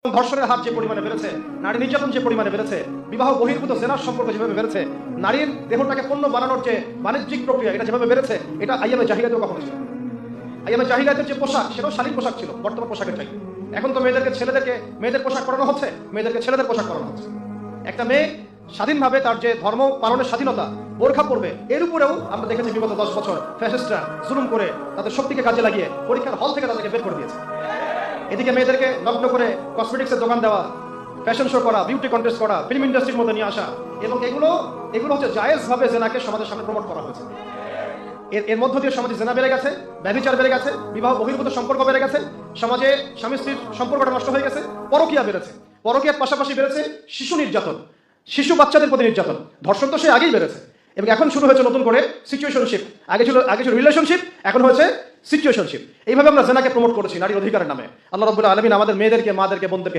ধর্ষণের হার যে পরিমাণে বেড়েছে, নারী নির্যাতন যে পরিমাণে বেড়েছে, বিবাহ বহির্ভূত জেনার সম্পর্ক যেভাবে বেড়েছে, নারীর দেহটাকে পণ্য বানানোর যে বাণিজ্যিক প্রক্রিয়া এটা যেভাবে বেড়েছে, এটা আইয়ামে জাহিলিয়াতেও কখনো ছিল না। আইয়ামে জাহিলিয়াতের যে পোশাক সেটাও শালীন পোশাক ছিল বর্তমান পোশাকের চাই। এখন তো মেয়েদের পোশাক পরানো হচ্ছে, মেয়েদেরকে ছেলেদের পোশাক পরানো হচ্ছে। একটা মেয়ে স্বাধীনভাবে তার যে ধর্ম পালনের স্বাধীনতা, বোরখা পড়বে, এর উপরেও আমরা দেখেছি বিগত 10 বছর ফ্যাসিস্টরা জুলুম করে তাদের শক্তিকে কাজে লাগিয়ে পরীক্ষার হল থেকে তাদেরকে বের করে দিয়েছে। এদিকে মেয়েদেরকে নগ্ন করে কসমেটিক্সের দোকান দেওয়া, ফ্যাশন শো করা, বিউটি কন্টেস্ট করা, ফিল্ম ইন্ডাস্ট্রির মধ্যে নিয়ে আসা, এবং এগুলো হচ্ছে জায়েজ ভাবে জেনাকে সমাজের সামনে প্রমোট করা হয়েছে। এর মধ্য দিয়ে সমাজে জেনা বেড়ে গেছে, ব্যভিচার বেড়ে গেছে, বিবাহ বহির্ভূত সম্পর্ক বেড়ে গেছে, সমাজে স্বামী স্ত্রীর সম্পর্কটা নষ্ট হয়ে গেছে, পরকীয়া বেড়েছে। পরকীয়ার পাশাপাশি বেড়েছে শিশু নির্যাতন, শিশু বাচ্চাদের প্রতি নির্যাতন। ধর্ষণ তো সে আগেই বেড়েছে, এবং এখন শুরু হয়েছে নতুন করে সিচুয়েশনশিপ। আগে ছিল রিলেশনশিপ, এখন হয়েছে সিচুয়েশনশিপ। এইভাবে আমরা জেনাকে প্রমোট করেছি নারীর অধিকারের নামে। আল্লাহ রাব্বুল আলামিন আমাদের মেয়েদেরকে, মাদেরকে, বোনদেরকে